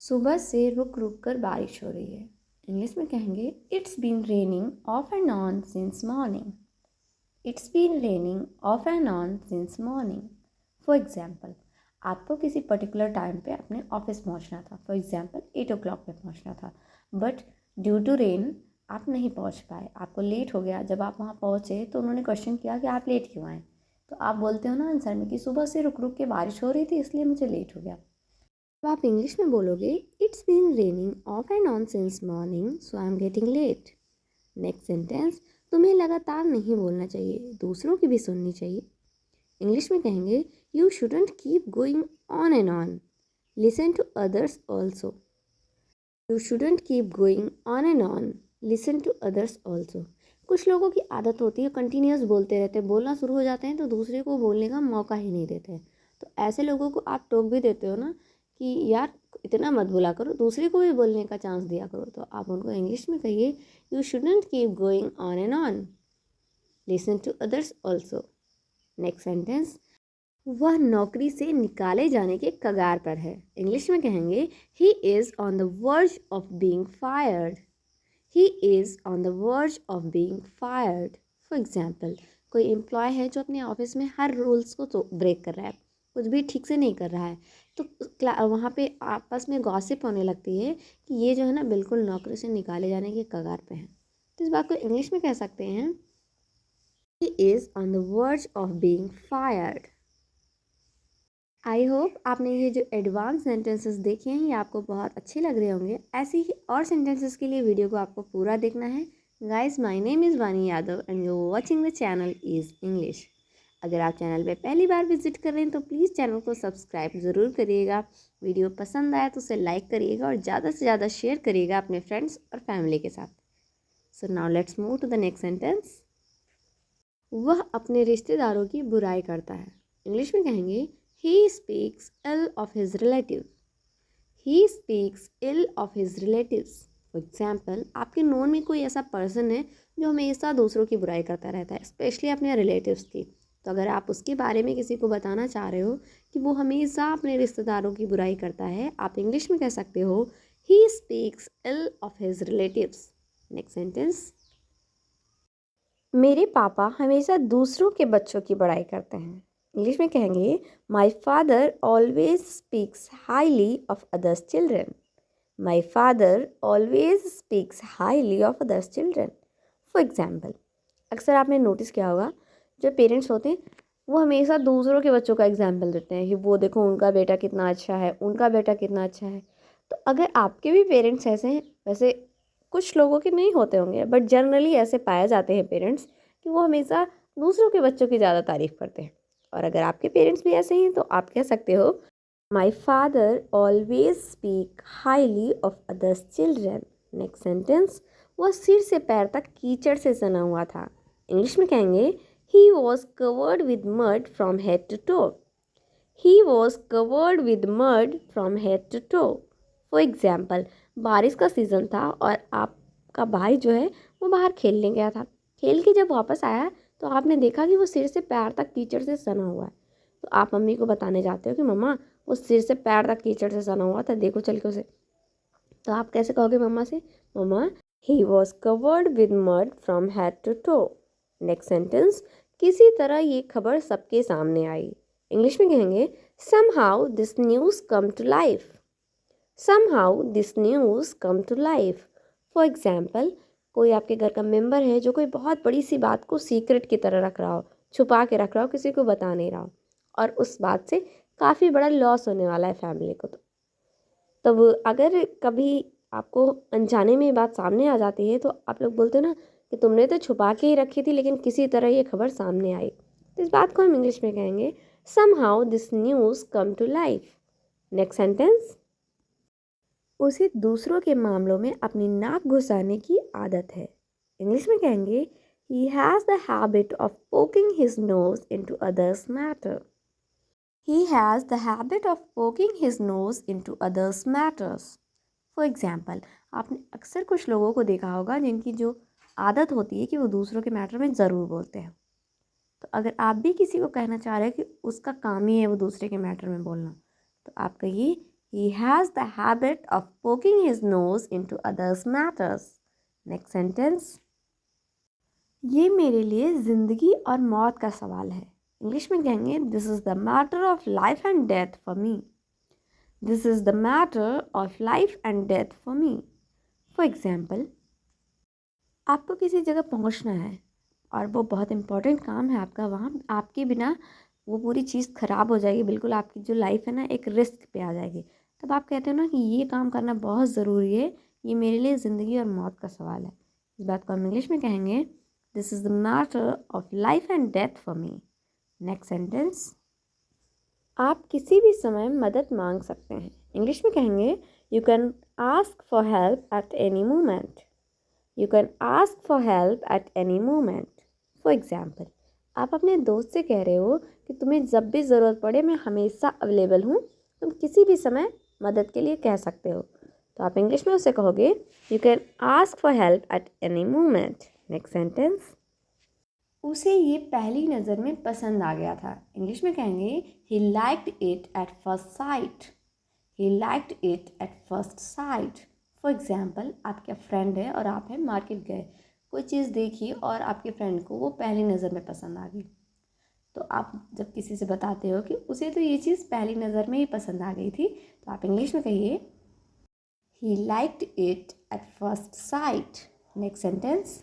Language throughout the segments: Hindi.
सुबह से रुक रुक कर बारिश हो रही है। इंग्लिश में कहेंगे it's been raining off and on since morning. It's been raining off and on since morning. For example, आपको किसी पर्टिकुलर टाइम पे अपने ऑफिस पहुंचना था। फॉर एग्जाम्पल 8 o'clock पे पहुंचना था, बट ड्यू टू रेन आप नहीं पहुंच पाए, आपको लेट हो गया। जब आप वहां पहुंचे तो उन्होंने क्वेश्चन किया कि आप लेट क्यों आए, तो आप बोलते हो ना आंसर में कि सुबह से रुक रुक के बारिश हो रही थी इसलिए मुझे लेट हो गया। तो आप इंग्लिश में बोलोगे it's been raining off and on since morning so I am getting late. Next sentence, तुम्हें लगातार नहीं बोलना चाहिए, दूसरों की भी सुननी चाहिए। इंग्लिश में कहेंगे you shouldn't keep going on and on, listen to others also. You shouldn't keep going on and on, listen to others also. कुछ लोगों की आदत होती है कंटिन्यूस बोलते रहते हैं, बोलना शुरू हो जाते हैं तो दूसरे को बोलने का मौका ही नहीं देते हैं। तो ऐसे लोगों को आप टोक भी देते हो ना कि यार इतना मत बोला करो, दूसरे को भी बोलने का चांस दिया करो। तो आप उनको इंग्लिश में कहिए you shouldn't keep going on and on, listen to others also. Next sentence, वह नौकरी से निकाले जाने के कगार पर है। इंग्लिश में कहेंगे he is on the verge of being fired. He is on the verge of being fired. For example, कोई एम्प्लॉय है जो अपने ऑफिस में हर रूल्स को तो ब्रेक कर रहा है, कुछ भी ठीक से नहीं कर रहा है, तो वहाँ पे आपस में गॉसिप होने लगती है कि ये जो है ना बिल्कुल नौकरी से निकाले जाने के कगार पे है। तो इस बात को इंग्लिश में कह सकते हैं he is on the verge of being fired. I hope आपने ये जो एडवांस सेंटेंसेस देखे हैं ये आपको बहुत अच्छे लग रहे होंगे। ऐसे ही और सेंटेंसेस के लिए वीडियो को आपको पूरा देखना है। गाइस, माय नेम इज़ वानी Yadav and you watching the channel is English. अगर आप चैनल पे पहली बार विजिट कर रहे हैं तो प्लीज़ चैनल को सब्सक्राइब ज़रूर करिएगा। वीडियो पसंद आया तो उसे लाइक करिएगा और ज़्यादा से ज़्यादा शेयर करिएगा अपने फ्रेंड्स और फैमिली के साथ। So now let's move to the next sentence. वह अपने रिश्तेदारों की बुराई करता है। इंग्लिश में कहेंगे he speaks ill of his relatives. He speaks ill of his relatives. For example, आपके नोन में कोई ऐसा पर्सन है जो हमेशा दूसरों की बुराई करता रहता है, स्पेशली अपने रिलेटिव्स की। तो अगर आप उसके बारे में किसी को बताना चाह रहे हो कि वो हमेशा अपने रिश्तेदारों की बुराई करता है, आप इंग्लिश में कह सकते हो he speaks ill of his relatives. Next sentence, मेरे पापा हमेशा दूसरों के बच्चों की बड़ाई करते हैं। इंग्लिश में कहेंगे my father always speaks highly of others children. My father always speaks highly of others children. For example, अक्सर आपने नोटिस किया होगा जो पेरेंट्स होते हैं वो हमेशा दूसरों के बच्चों का एग्जाम्पल देते हैं कि वो देखो उनका बेटा कितना अच्छा है, उनका बेटा कितना अच्छा है। तो अगर आपके भी पेरेंट्स ऐसे हैं, वैसे कुछ लोगों के नहीं होते होंगे बट जनरली ऐसे पाए जाते हैं पेरेंट्स कि वो हमेशा दूसरों के बच्चों की ज़्यादा तारीफ़ करते हैं। और अगर आपके पेरेंट्स भी ऐसे हैं तो आप कह सकते हो my father always speak highly of others children. Next sentence, वह सिर से पैर तक कीचड़ से सना हुआ था। इंग्लिश में कहेंगे he was covered with mud from head to toe. He was covered with mud from head to toe. For example, बारिश का सीज़न था और आपका भाई जो है वो बाहर खेलने गया था। खेल के जब वापस आया तो आपने देखा कि वो सिर से पैर तक कीचड़ से सना हुआ है। तो आप मम्मी को बताने जाते हो कि मम्मा वो सिर से पैर तक कीचड़ से सना हुआ था, देखो चल के उसे। तो आप कैसे कहोगे मम्मा से? मम्मा, he was covered with mud from head to toe. Next sentence, किसी तरह ये खबर सबके सामने आई। इंग्लिश में कहेंगे somehow this news come to life. Somehow this news come to life. For example, कोई आपके घर का मेंबर है जो कोई बहुत बड़ी सी बात को सीक्रेट की तरह रख रहा हो, छुपा के रख रहा हो, किसी को बता नहीं रहा हो, और उस बात से काफ़ी बड़ा लॉस होने वाला है फैमिली को। तो तब अगर कभी आपको अनजाने में ये बात सामने आ जाती है तो आप लोग बोलते हो ना कि तुमने तो छुपा के ही रखी थी लेकिन किसी तरह ये खबर सामने आई। तो इस बात को हम इंग्लिश में कहेंगे somehow this news come to life. Next sentence, उसे दूसरों के मामलों में अपनी नाक घुसाने की आदत है। इंग्लिश में कहेंगे he has the habit of poking his nose into others' matter. He has the habit of poking his nose into others' matters. For example, आपने अक्सर कुछ लोगों को देखा होगा जिनकी जो आदत होती है कि वो दूसरों के मैटर में ज़रूर बोलते हैं। तो अगर आप भी किसी को कहना चाह रहे हैं कि उसका काम ही है वो दूसरे के मैटर में बोलना, तो आप कहिए He has the habit of poking his nose into others' matters. Next sentence. ये मेरे लिए ज़िंदगी और मौत का सवाल है. इंग्लिश में कहेंगे this is the matter of life and death for me. This is the matter of life and death for me. For example, आपको किसी जगह पहुंचना है और वो बहुत इम्पोर्टेंट काम है आपका, वहाँ आपके बिना वो पूरी चीज़ ख़राब हो जाएगी, बिल्कुल आपकी जो लाइफ है ना एक रिस्क पे आ जाएगी. तब आप कहते हो ना कि ये काम करना बहुत ज़रूरी है, ये मेरे लिए ज़िंदगी और मौत का सवाल है. इस बात को हम इंग्लिश में कहेंगे this is the matter of life and death for me. Next sentence. आप किसी भी समय मदद मांग सकते हैं. इंग्लिश में कहेंगे you can ask for help at any moment. You can ask for help at any moment. For example, आप अपने दोस्त से कह रहे हो कि तुम्हें जब भी ज़रूरत पड़े मैं हमेशा अवेलेबल हूँ, तुम किसी भी समय मदद के लिए कह सकते हो. तो आप इंग्लिश में उसे कहोगे You can ask for help at any moment. Next sentence. उसे ये पहली नज़र में पसंद आ गया था. इंग्लिश में कहेंगे He liked it at first sight. He liked it at first sight. For example, आपका फ्रेंड है और आप हैं मार्केट गए, कोई चीज़ देखी और आपके फ्रेंड को वो पहली नज़र में पसंद आ गई. तो आप जब किसी से बताते हो कि उसे तो ये चीज़ पहली नज़र में ही पसंद आ गई थी, तो आप इंग्लिश में कहिए he liked it at first sight. Next sentence.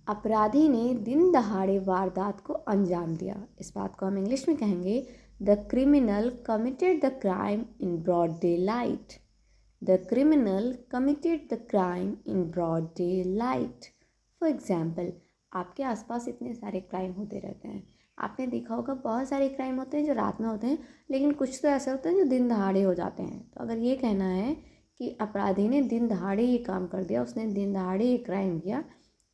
अपराधी ने दिन दहाड़े वारदात को अंजाम दिया. इस बात को हम इंग्लिश में कहेंगे the criminal committed the crime in broad daylight. The criminal committed the crime in broad daylight. For example, आपके आसपास इतने सारे क्राइम होते रहते हैं. आपने देखा होगा बहुत सारे क्राइम होते हैं जो रात में होते हैं, लेकिन कुछ तो ऐसे होते हैं जो दिन दहाड़े हो जाते हैं. तो अगर ये कहना है कि अपराधी ने दिन दहाड़े ये काम कर दिया, उसने दिन दहाड़े ये क्राइम किया,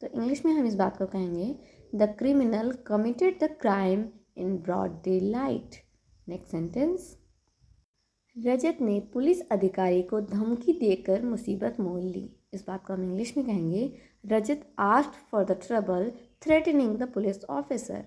तो इंग्लिश में हम इस बात को कहेंगे the criminal committed the crime in broad daylight. Next sentence. Rajat ने पुलिस अधिकारी को धमकी देकर मुसीबत मोल ली. इस बात को हम इंग्लिश में कहेंगे Rajat asked for the trouble threatening the police officer.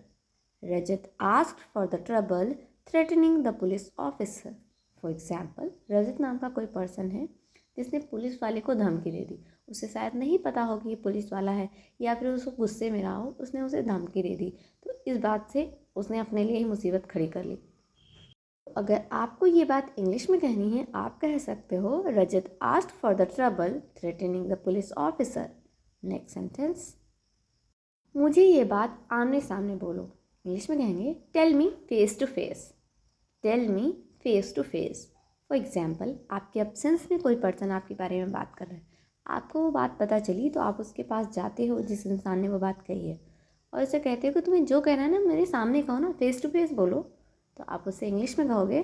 Rajat asked for the trouble threatening the police officer. For example, Rajat नाम का कोई पर्सन है जिसने पुलिस वाले को धमकी दे दी. उसे शायद नहीं पता हो कि ये पुलिस वाला है, या फिर उसको गुस्से में रहा हो, उसने उसे धमकी दे दी. तो इस बात से उसने अपने लिए ही मुसीबत खड़ी कर ली. अगर आपको ये बात इंग्लिश में कहनी है, आप कह सकते हो Rajat asked for the trouble threatening the police officer. Next sentence. मुझे ये बात आमने सामने बोलो. इंग्लिश में कहेंगे tell me face to face. Tell me face to face. For example, आपके एब्सेंस में कोई पर्सन आपके बारे में बात कर रहा है, आपको वो बात पता चली, तो आप उसके पास जाते हो जिस इंसान ने वो बात कही है, और उसे कहते हो कि तुम्हें जो कहना है ना मेरे सामने कहो ना, फेस टू फेस बोलो. तो आप उससे इंग्लिश में कहोगे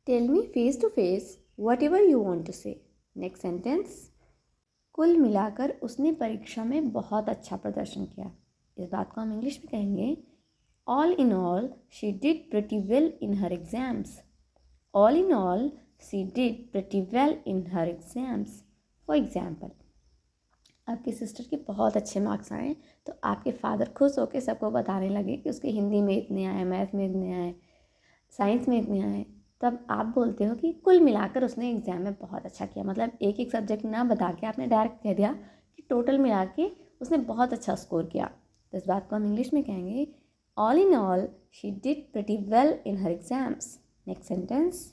tell me face to face whatever you want to say. Next sentence. कुल मिलाकर उसने परीक्षा में बहुत अच्छा प्रदर्शन किया. इस बात को हम इंग्लिश में कहेंगे all in all she did pretty well in her exams. All in all she did pretty well in her exams. For example, आपकी सिस्टर के बहुत अच्छे मार्क्स आए, तो आपके फादर खुश होकर सबको बताने लगे कि उसके हिंदी में इतने आए, मैथ में इतने आए, साइंस में इतने आए. तब आप बोलते हो कि कुल मिलाकर उसने एग्ज़ाम में बहुत अच्छा किया. मतलब एक एक सब्जेक्ट ना बता के आपने डायरेक्ट कह दिया कि टोटल मिला के उसने बहुत अच्छा स्कोर किया. तो इस बात को हम इंग्लिश में कहेंगे all in all she did pretty well in her exams. Next sentence.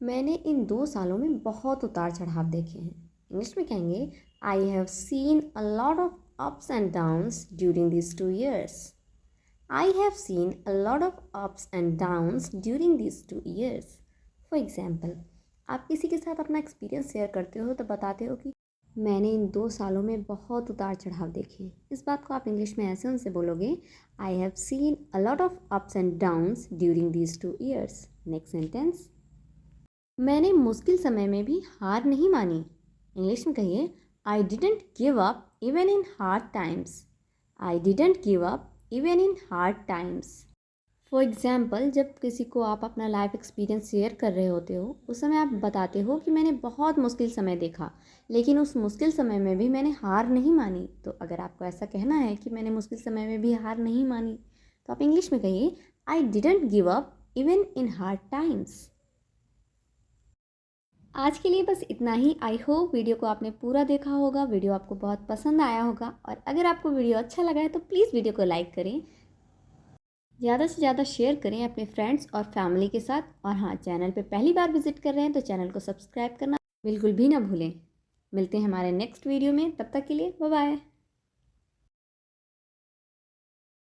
मैंने इन 2 सालों में बहुत उतार चढ़ाव देखे हैं. इंग्लिश में कहेंगे I have seen a lot of ups and downs during this 2 years. I have seen a lot of ups and downs during these 2 years. For example, आप किसी के साथ अपना एक्सपीरियंस शेयर करते हो तो बताते हो कि मैंने इन 2 सालों में बहुत उतार चढ़ाव देखे. इस बात को आप इंग्लिश में ऐसे उनसे बोलोगे I have seen a lot of ups and downs during these 2 years. Next sentence. मैंने मुश्किल समय में भी हार नहीं मानी. इंग्लिश में कहिए I didn't give up even in hard times. I didn't give up even in hard times. For example, जब किसी को आप अपना लाइफ एक्सपीरियंस शेयर कर रहे होते हो, उस समय आप बताते हो कि मैंने बहुत मुश्किल समय देखा, लेकिन उस मुश्किल समय में भी मैंने हार नहीं मानी. तो अगर आपको ऐसा कहना है कि मैंने मुश्किल समय में भी हार नहीं मानी, तो आप इंग्लिश में कहिए I didn't give up even in hard times. आज के लिए बस इतना ही। आई होप वीडियो को आपने पूरा देखा होगा, वीडियो आपको बहुत पसंद आया होगा। और अगर आपको वीडियो अच्छा लगा है तो प्लीज़ वीडियो को लाइक करें, ज़्यादा से ज़्यादा शेयर करें अपने फ्रेंड्स और फैमिली के साथ। और हाँ, चैनल पे पहली बार विजिट कर रहे हैं तो चैनल को सब्सक्राइब करना बिल्कुल भी ना भूलें। मिलते हैं हमारे नेक्स्ट वीडियो में, तब तक के लिए बाय बाय।